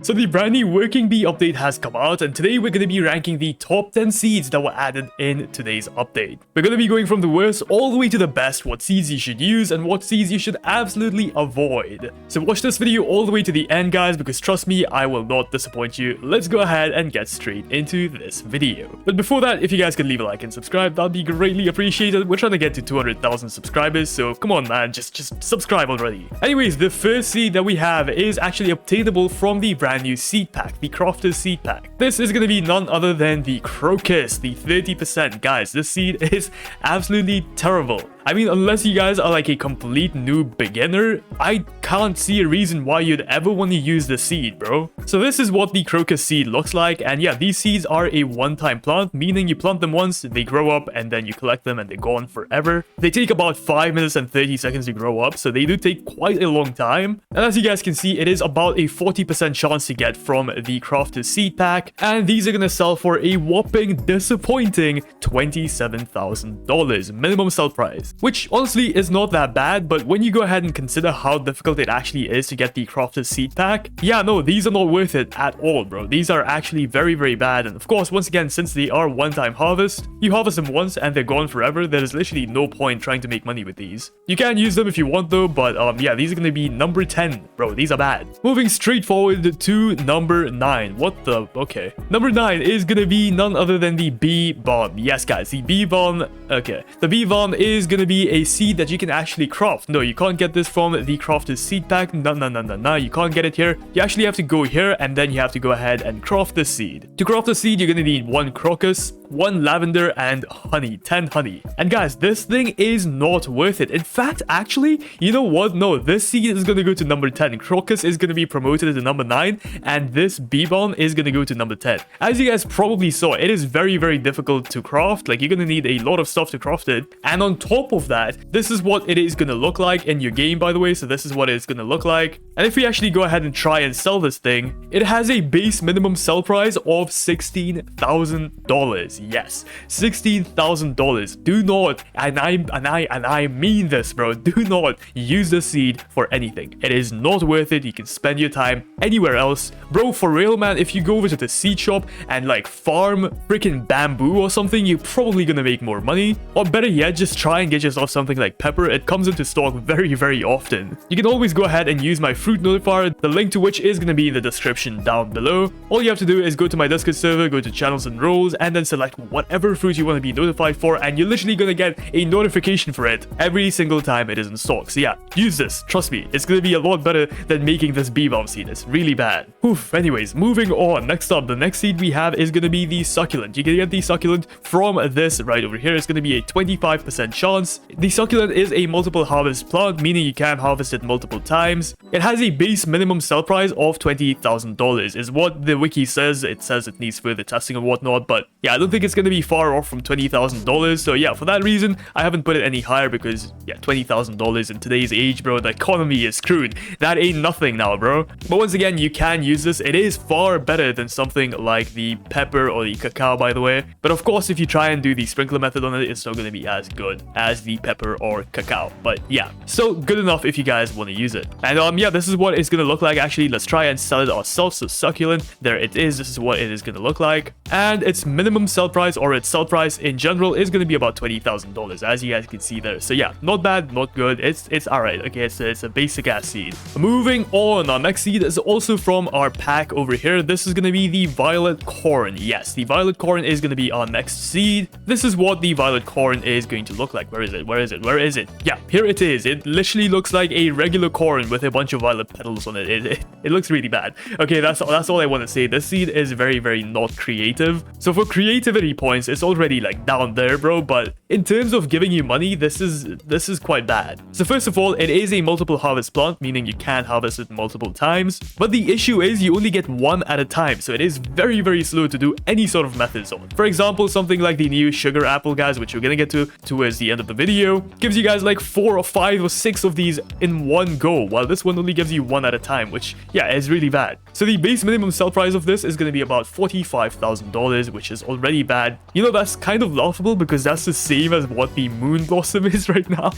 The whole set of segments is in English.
So the brand new Working Bee update has come out, and today we're going to be ranking the top 10 seeds that were added in today's update. We're going to be going from the worst all the way to the best, what seeds you should use and what seeds you should absolutely avoid. So watch this video all the way to the end, guys, because trust me, I will not disappoint you. Let's go ahead and get straight into this video. But before that, if you guys could leave a like and subscribe, that'd be greatly appreciated. We're trying to get to 200,000 subscribers, so come on, man, just subscribe already. Anyways, the first seed that we have is actually obtainable from the brand new seed pack, the crafter's seed pack. This is going to be none other than the crocus, the 30%. Guys, this seed is absolutely terrible. I mean, unless you guys are like a complete noob beginner, I can't see a reason why you'd ever want to use the seed, bro. So this is what the crocus seed looks like, and yeah, these seeds are a one-time plant, meaning you plant them once, they grow up, and then you collect them and they're gone forever. They take about 5 minutes and 30 seconds to grow up, so they do take quite a long time. And as you guys can see, it is about a 40% chance to get from the crafter's seed pack, and these are gonna sell for a whopping disappointing $27,000 minimum sell price. Which honestly is not that bad, but when you go ahead and consider how difficult it actually is to get the crafter's seed pack, yeah, no, these are not worth it at all, bro. These are actually very, very bad. And of course, once again, since they are one-time harvest, you harvest them once and they're gone forever. There is literally no point trying to make money with these. You can use them if you want though, but yeah, these are going to be number 10, bro. These are bad. Moving straight forward to number 9. What the? Okay. Number 9 is going to be none other than the Bee Balm. Yes, guys, the Bee Balm. Okay. The Bee Balm is going to be a seed that you can actually craft. No, you can't get this from the crafter's seed pack. No, you can't get it here. You actually have to go here and then you have to go ahead and craft the seed. To craft the seed, you're going to need 1 crocus, 1 lavender, and honey, 10 honey. And guys, this thing is not worth it. In fact, actually, you know what? No, this seed is going to go to number 10. Crocus is going to be promoted to number 9, and this Bee Balm is going to go to number 10. As you guys probably saw, it is very, very difficult to craft. Like, you're going to need a lot of stuff to craft it. And on top of that, this is what it is going to look like in your game, by the way. So this is what it's going to look like. And if we actually go ahead and try and sell this thing, it has a base minimum sell price of $16,000. Yes, $16,000. Do not, and I mean this, bro, do not use the seed for anything. It is not worth it. You can spend your time anywhere else. Bro, for real, man, if you go over to the seed shop and like farm freaking bamboo or something, you're probably gonna make more money. Or better yet, just try and get yourself something like pepper. It comes into stock very, very often. You can always go ahead and use my fruit notifier, the link to which is gonna be in the description down below. All you have to do is go to my Discord server, go to channels and roles, and then select whatever fruit you want to be notified for, and you're literally gonna get a notification for it every single time it is in stock. So yeah, use this. Trust me, it's gonna be a lot better than making this Bee Balm seed. It's really bad. Oof. Anyways, moving on. Next up, the next seed we have is gonna be the Succulent. You can get the Succulent from this right over here. It's gonna be a 25% chance. The Succulent is a multiple harvest plant, meaning you can harvest it multiple times. It has a base minimum sell price of $20,000 is what the wiki says. It says it needs further testing and whatnot, but yeah, I don't think it's gonna be far off from $20,000. So yeah, for that reason, I haven't put it any higher because yeah, $20,000 in today's age, bro, the economy is screwed. That ain't nothing now, bro. But once again, you can use this. It is far better than something like the pepper or the cacao, by the way. But of course, if you try and do the sprinkler method on it, it's not gonna be as good as the pepper or cacao. But yeah, still good enough if you guys want to use it. And yeah, this is what it's gonna look like. Actually, let's try and sell it ourselves. So Succulent, there it is. This is what it is gonna look like. And its minimum sell price, or its sell price in general, is gonna be about $20,000, as you guys can see there. So yeah, not bad, not good. It's all right. Okay, it's a basic ass seed. Moving on, our next seed is also from our pack over here. This is gonna be the violet corn. Yes, the violet corn is gonna be our next seed. This is what the violet corn is going to look like. Where is it? Where is it? Where is it? Yeah, here it is. It literally looks like a regular corn with a bunch of violet petals on it. It looks really bad. Okay, that's all I want to say. This seed is very, very not creative. So for creativity points, it's already like down there, bro. But in terms of giving you money, this is quite bad. So first of all, it is a multiple harvest plant, meaning you can harvest it multiple times. But the issue is you only get one at a time. So it is very, very slow to do any sort of methods on. For example, something like the new sugar apple, guys, which we're gonna get to towards the end of the video, gives you guys like 4 or 5 or 6 of these in one go, while this one only gives you one at a time, which yeah, is really bad. So the base minimum sell price of this is going to be about $45,000, which is already bad. You know, that's kind of laughable because that's the same as what the moon blossom is right now,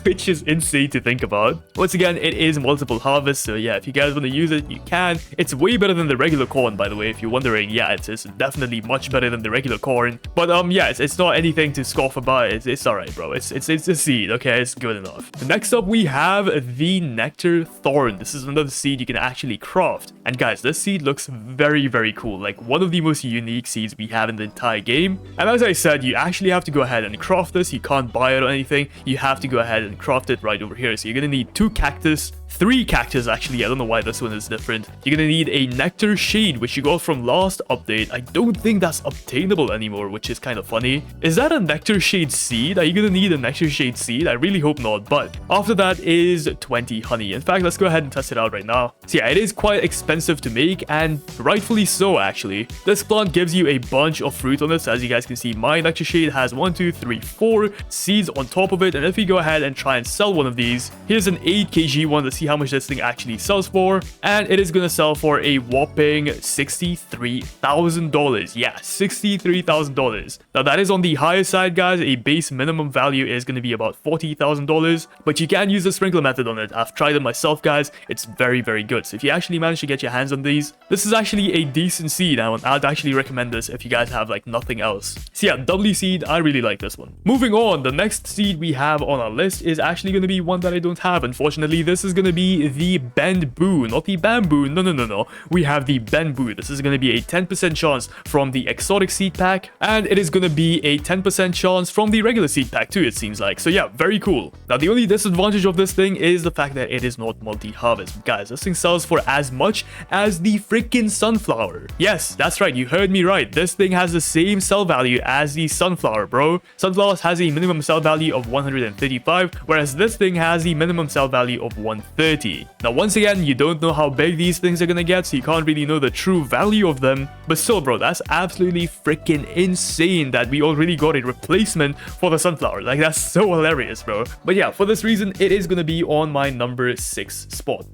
which is insane to think about. Once again, it is multiple harvests, so yeah, if you guys want to use it, you can. It's way better than the regular corn, by the way, if you're wondering. Yeah, it's definitely much better than the regular corn. But yeah, it's not anything to scoff about. It's alright, bro. It's a seed, okay? It's good enough. Next up, we have the Nectar thorn. This is another seed you can actually craft. And guys, this seed looks very, very cool. Like one of the most unique seeds we have in the entire game. And as I said, you actually have to go ahead and craft this. You can't buy it or anything. You have to go ahead and craft it right over here. So you're gonna need 2 cactus, 3 cactus actually. I don't know why this one is different. You're gonna need a nectar shade, which you got from last update. I don't think that's obtainable anymore, which is kind of funny. Is that a nectar shade seed? Are you gonna need a nectar shade seed? I really hope not. But after that is 20 honey. In fact, let's go ahead and test it out right now. So yeah, it is quite expensive to make, and rightfully so actually. This plant gives you a bunch of fruit on this. As you guys can see, my nectar shade has 1, 2, 3, 4 seeds on top of it. And if we go ahead and try and sell one of these, here's an 8 kg one. Let's see how much this thing actually sells for. And it is gonna sell for a whopping $63,000. Yeah, $63,000. Now that is on the higher side, guys. A base minimum value is gonna be about $40,000, but you can use the sprinkler method on it. I've tried it myself, guys. It's very, very good. So if you actually manage to get your hands on these, this is actually a decent seed. I'd actually recommend this if you guys have like nothing else. So yeah, W seed, I really like this one. Moving on, the next seed we have on our list is actually going to be one that I don't have. Unfortunately, this is going to be the Bendboo, not the bamboo. No. We have the Bendboo. This is going to be a 10% chance from the exotic seed pack, and it is going to be a 10% chance from the regular seed pack too, it seems like. So yeah, very cool. Now the only disadvantage of this thing is the fact that it is not multi-harvest. Guys, this thing sells for as much as the freaking sunflower. Yes, that's right, you heard me right. This thing has the same sell value as the sunflower, bro. Sunflowers has a minimum sell value of 135, whereas this thing has the minimum sell value of 130. Now once again, you don't know how big these things are gonna get, so you can't really know the true value of them. But still, bro, that's absolutely freaking insane that we already got a replacement for the sunflower. Like, that's so hilarious, bro. But yeah, for this reason, it is gonna be on my number 6 spot.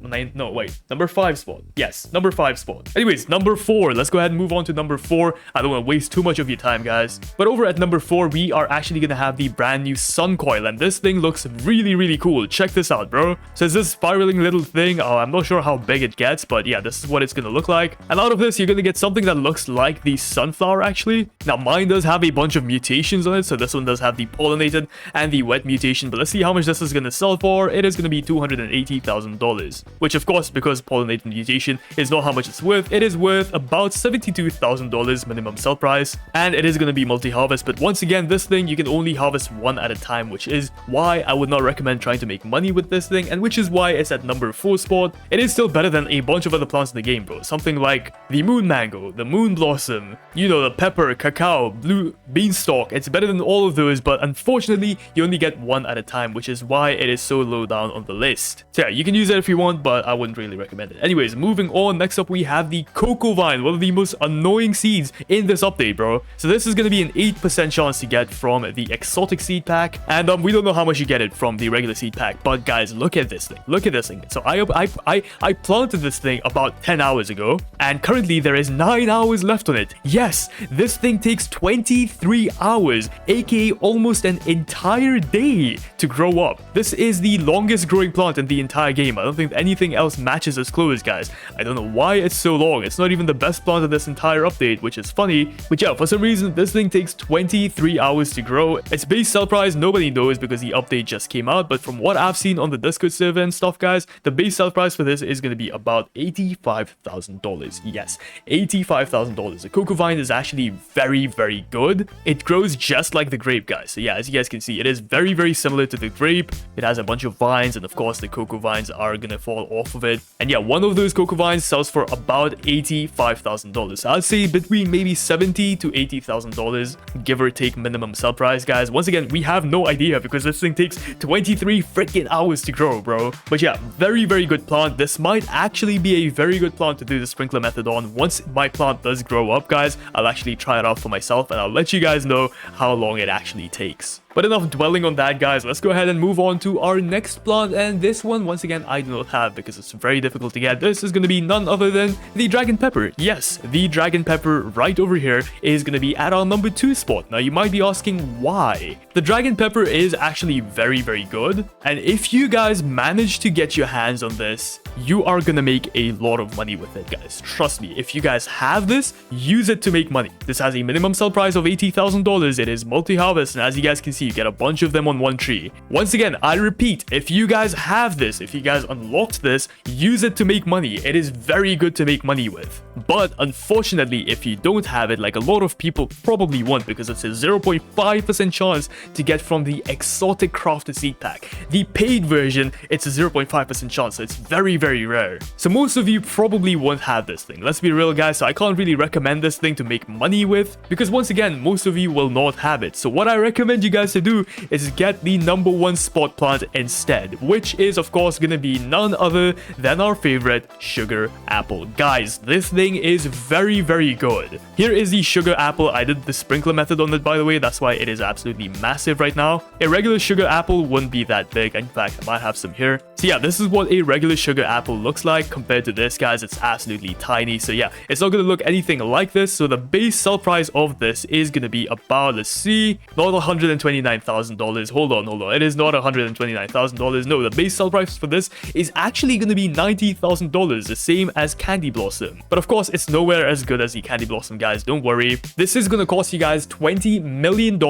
Number 5 spot. Yes, number 5 spot. Anyways, number 4. Let's go ahead and move on to number 4. I don't want to waste too much of your time, guys. But over at number 4, we are actually gonna have the brand new Suncoil, and this thing looks really, really cool. Check this out, bro. So it's this spiraling little thing. I'm not sure how big it gets, but yeah, this is what it's gonna look like. And out of this, you're gonna get something that looks like the sunflower, actually. Now, mine does have a bunch of mutations on it, so this one does have the pollinated and the wet mutation. But let's see how much this is gonna sell for. It is gonna be $280,000, which of course, because pollinated mutation is not how much it's worth, it is worth about $72,000 minimum sell price, and it is going to be multi-harvest. But once again, this thing you can only harvest one at a time, which is why I would not recommend trying to make money with this thing, and which is why it's at number 4 spot. It is still better than a bunch of other plants in the game, bro. Something like the moon mango, the moon blossom, you know, the pepper, cacao, blue beanstalk. It's better than all of those, but unfortunately you only get one at a time, which is why it is so low down on the list. So yeah, you can use it if you want, but I wouldn't really recommend it. Anyways, moving on, next up we have the Coco vine, one of the most annoying seeds in this update, bro. So this is going to be an 8% chance to get from the exotic seed pack, and we don't know how much you get it from the regular seed pack. But guys, look at this thing. Look at this thing. So I planted this thing about 10 hours ago, and currently there is 9 hours left on it. Yes, this thing takes 23 hours, aka almost an entire day to grow up. This is the longest growing plant in the entire game. I don't think anything else matches as close, guys. I don't know why it's so long. It's not even the best plant in this entire update, which is funny. But yeah, for some reason, this thing takes 23 hours to grow. Its base sell price, nobody knows because the update just came out. But from what I've seen on the Discord server and stuff, guys, the base sell price for this is going to be about $85,000. Yes, $85,000. The Coco vine is actually very, very good. It grows just like the grape, guys. So yeah, as you guys can see, it is very, very similar to the grape. It has a bunch of vines, and of course, the Coco vines are going to fall off of it. And yeah, one of those Coco vines sells for about $85,000. So I'd say between maybe $70,000 to $80,000, give or take minimum sell price, guys. Once again, we have no idea because this thing takes 23 freaking hours to grow, bro. But yeah, very, very good plant. This might actually be a very good plant to do the sprinkler method on. Once my plant does grow up, guys, I'll actually try it out for myself, and I'll let you guys know how long it actually takes. But enough dwelling on that, guys. Let's go ahead and move on to our next plant. And this one, once again, I do not have because it's very difficult to get. This is going to be none other than the dragon pepper. Yes, the dragon pepper right over here is going to be at our number 2 spot. Now, you might be asking why. The dragon pepper is actually very, very good. And if you guys manage to get your hands on this, you are going to make a lot of money with it, guys. Trust me, if you guys have this, use it to make money. This has a minimum sell price of $80,000. It is multi-harvest, and as you guys can see, you get a bunch of them on one tree. Once again, I repeat, if you guys have this, if you guys unlocked this, use it to make money. It is very good to make money with. But unfortunately, if you don't have it, like a lot of people probably won't, because it's a 0.5% chance to get from the exotic crafted seed pack. The paid version, it's a 0.5% chance, so it's very, very rare. So most of you probably won't have this thing. Let's be real, guys, so I can't really recommend this thing to make money with, because once again, most of you will not have it. So what I recommend you guys to do is get the number 1 spot plant instead, which is of course gonna be none other than our favorite sugar apple. Guys, this thing is very, very good. Here is the sugar apple. I did the sprinkler method on it, by the way. That's why it is absolutely massive right now. A regular sugar apple wouldn't be that big. In fact, I might have some here. So yeah, this is what a regular sugar apple looks like compared to this, guys. It's absolutely tiny. So yeah, it's not gonna look anything like this. So the base sell price of this is gonna be about, let's see, not $129,000. Hold on. It is not $129,000. No, the base sell price for this is actually gonna be $90,000, the same as Candy Blossom. But of course, it's nowhere as good as the Candy Blossom, guys. Don't worry. This is gonna cost you guys $20 million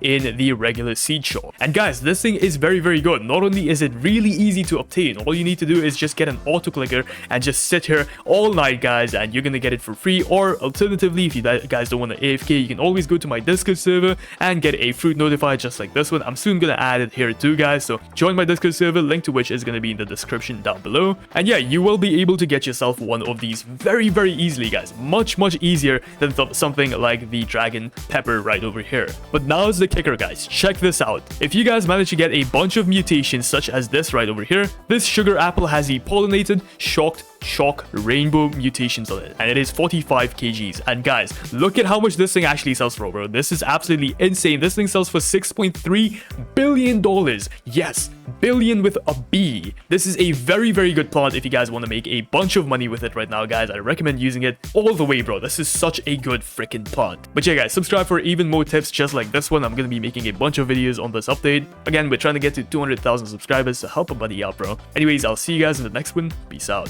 in the regular seed shop. And guys, this thing is very, very good. Not only is it really easy to obtain, all you need to do is just get an auto clicker and just sit here all night, guys, and you're gonna get it for free. Or alternatively, if you guys don't want to AFK, you can always go to my Discord server and get a fruit notifier just like this one. I'm soon gonna add it here too, guys, so join my Discord server, link to which is gonna be in the description down below. And yeah, you will be able to get yourself one of these very, very easily, guys. Much easier than something like the dragon pepper right over here. But now's the kicker, guys. Check this out. If you guys manage to get a bunch of mutations such as this right over here, this sugar apple has the pollinated, shocked, shock, rainbow mutations on it, and it is 45 kgs. And guys, look at how much this thing actually sells for, bro. This is absolutely insane. This thing sells for $6.3 billion. Yes, billion with a B. This is a very, very good plant if you guys want to make a bunch of money with it right now, guys. I recommend using it all the way, bro. This is such a good freaking plant. But yeah, guys, subscribe for even more tips just like this one. I'm gonna be making a bunch of videos on this update. Again, we're trying to get to 200,000 subscribers, so help a buddy out, bro. Anyways, I'll see you guys in the next one. Peace out.